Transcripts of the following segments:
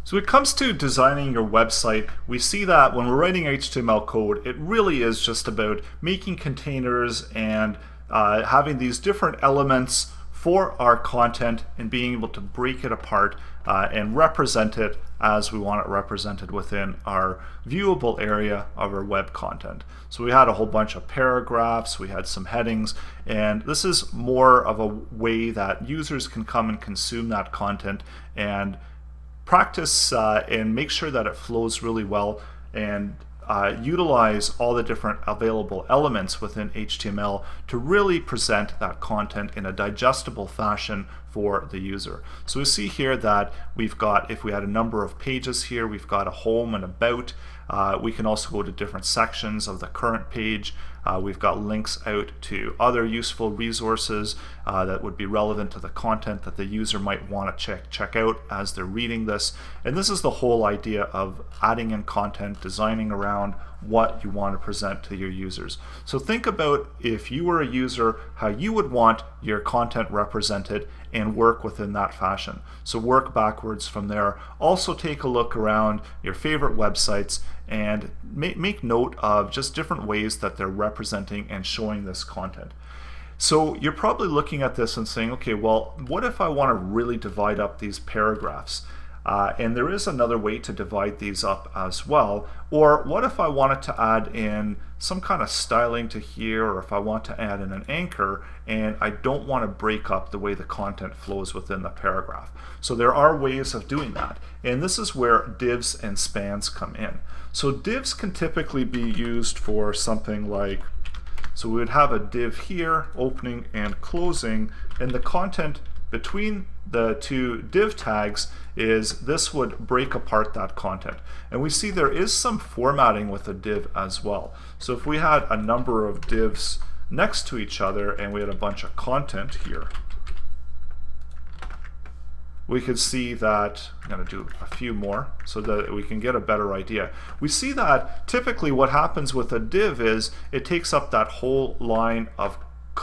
So when it comes to designing your website, we see that when we're writing HTML code, it really is just about making containers and having these different elements for our content and being able to break it apart and represent it as we want it represented within our viewable area of our web content. So we had a whole bunch of paragraphs, we had some headings, and this is more of a way that users can come and consume that content and practice and make sure that it flows really well and utilize all the different available elements within HTML to really present that content in a digestible fashion for the user. So we see here that we've got, if we had a number of pages here, we've got a home and about. We can also go to different sections of the current page. We've got links out to other useful resources that would be relevant to the content that the user might want to check out as they're reading this. And this is the whole idea of adding in content, designing around what you want to present to your users. So think about, if you were a user, how you would want your content represented and work within that fashion. So work backwards from there. Also take a look around your favorite websites and make note of just different ways that they're representing and showing this content. So you're probably looking at this and saying, okay, well, what if I want to really divide up these paragraphs? And there is another way to divide these up as well. Or what if I wanted to add in some kind of styling to here, or if I want to add in an anchor and I don't want to break up the way the content flows within the paragraph. So there are ways of doing that. And this is where divs and spans come in. So divs can typically be used for something like, so we would have a div here, opening and closing, and the content between the two div tags is this would break apart that content. And we see there is some formatting with a div as well. So if we had a number of divs next to each other and we had a bunch of content here, we could see that, I'm going to do a few more so that we can get a better idea. We see that typically what happens with a div is it takes up that whole line of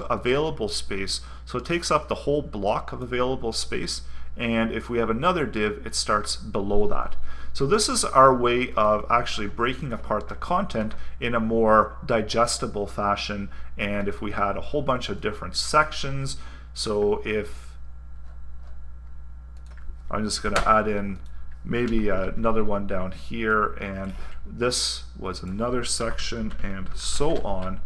available space. So it takes up the whole block of available space, and if we have another div, it starts below that. So this is our way of actually breaking apart the content in a more digestible fashion. And if we had a whole bunch of different sections, so if I'm just going to add in maybe another one down here, and this was another section, and so on,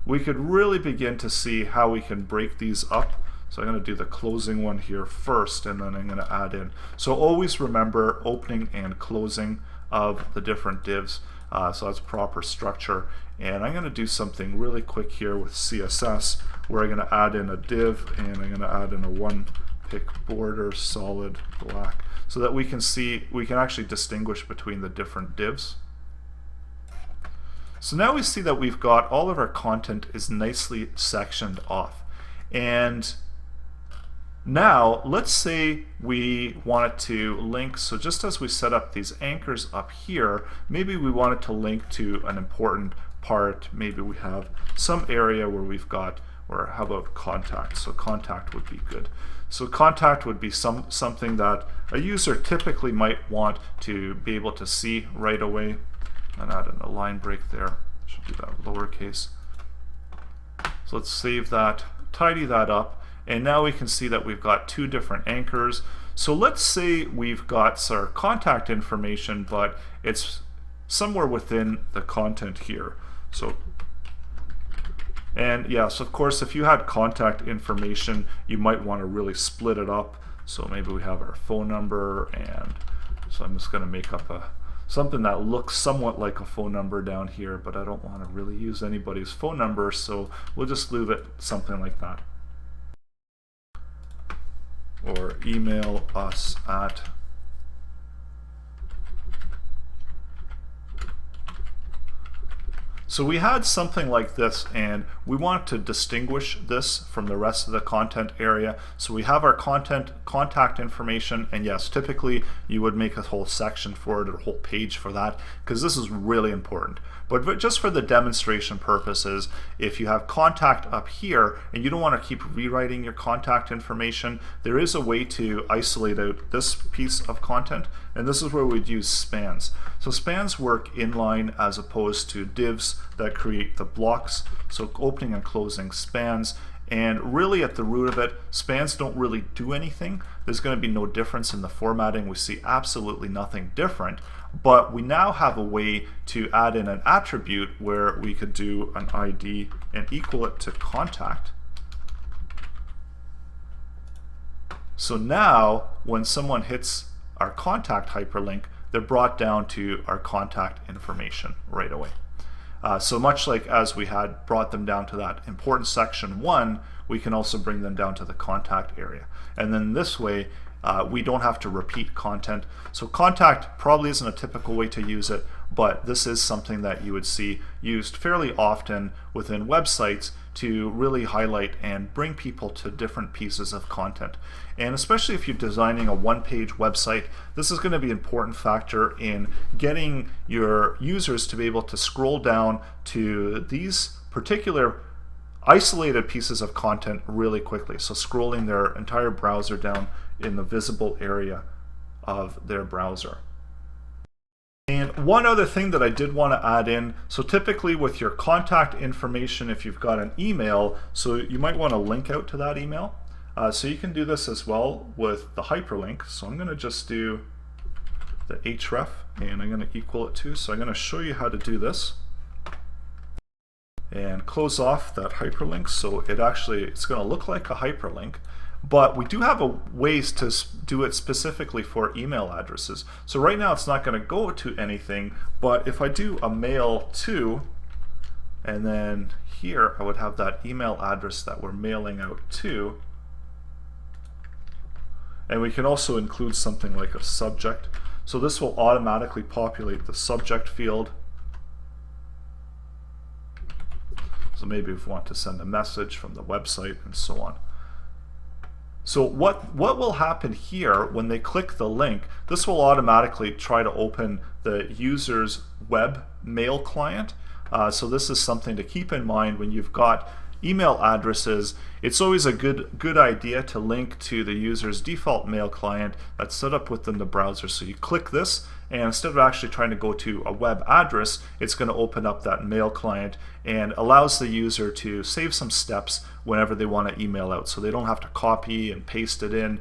we could really begin to see how we can break these up. So I'm going to do the closing one here first, and then I'm going to add in. So always remember opening and closing of the different divs. So that's proper structure. And I'm going to do something really quick here with CSS, where I'm going to add in a div, and I'm going to add in a one-pick border, solid black, so that we can see, we can actually distinguish between the different divs. So now we see that we've got all of our content is nicely sectioned off. And now let's say we wanted to link, so just as we set up these anchors up here, maybe we wanted to link to an important part. Maybe we have some area where we've got, or how about contact? So contact would be good. So contact would be something that a user typically might want to be able to see right away. And add in a line break there. Should do that lowercase. So let's save that, tidy that up, and now we can see that we've got two different anchors. So let's say we've got our contact information, but it's somewhere within the content here. So, and yes, of course, if you had contact information, you might want to really split it up. So maybe we have our phone number, and so I'm just going to make up something that looks somewhat like a phone number down here, but I don't want to really use anybody's phone number, so we'll just leave it something like that. Or email us at So we had something like this, and we want to distinguish this from the rest of the content area. So we have our contact information, and yes, typically you would make a whole section for it, or a whole page for that, because this is really important. But just for the demonstration purposes, if you have contact up here and you don't want to keep rewriting your contact information, there is a way to isolate out this piece of content, and this is where we'd use spans. So spans work inline as opposed to divs that create the blocks. So opening and closing spans. And really at the root of it, spans don't really do anything. There's going to be no difference in the formatting. We see absolutely nothing different. But we now have a way to add in an attribute where we could do an ID and equal it to contact. So now when someone hits our contact hyperlink, they're brought down to our contact information right away. So much like as we had brought them down to that important section 1, we can also bring them down to the contact area. And then this way, we don't have to repeat content. So contact probably isn't a typical way to use it, but this is something that you would see used fairly often within websites to really highlight and bring people to different pieces of content. And especially if you're designing a one-page website, this is going to be an important factor in getting your users to be able to scroll down to these particular isolated pieces of content really quickly. So scrolling their entire browser down in the visible area of their browser. And one other thing that I did want to add in, so typically with your contact information, if you've got an email, so you might want to link out to that email. So you can do this as well with the hyperlink. So I'm going to just do the href and I'm going to equal it to. So I'm going to show you how to do this. And close off that hyperlink, so it's going to look like a hyperlink, but we do have ways to do it specifically for email addresses. So right now it's not going to go to anything, but if I do a mail to, and then here I would have that email address that we're mailing out to, and we can also include something like a subject. So this will automatically populate the subject field. So maybe if we want to send a message from the website and so on. So what will happen here when they click the link, this will automatically try to open the user's web mail client. So this is something to keep in mind when you've got email addresses. It's always a good idea to link to the user's default mail client that's set up within the browser. So you click this, and instead of actually trying to go to a web address, it's going to open up that mail client and allows the user to save some steps whenever they want to email out. So they don't have to copy and paste it in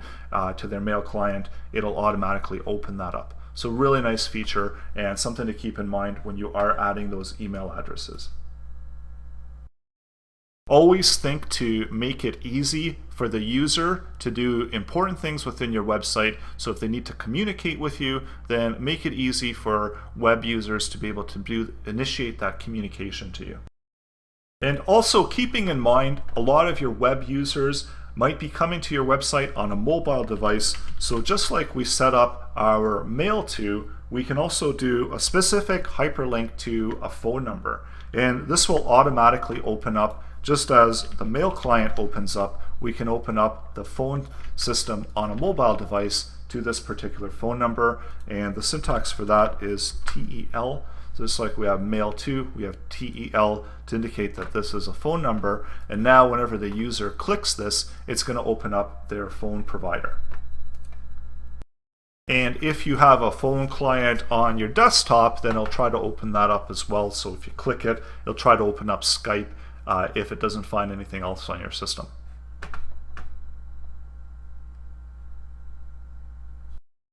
to their mail client. It'll automatically open that up. So really nice feature and something to keep in mind when you are adding those email addresses. Always think to make it easy for the user to do important things within your website. So if they need to communicate with you, then make it easy for web users to be able to initiate that communication to you. And also keeping in mind, a lot of your web users might be coming to your website on a mobile device. So just like we set up our Mailto, we can also do a specific hyperlink to a phone number. And this will automatically open up. Just as the mail client opens up, we can open up the phone system on a mobile device to this particular phone number, and the syntax for that is TEL. So just like we have Mailto, we have TEL to indicate that this is a phone number, and now whenever the user clicks this, it's going to open up their phone provider. And if you have a phone client on your desktop, then it'll try to open that up as well. So if you click it, it'll try to open up Skype if it doesn't find anything else on your system.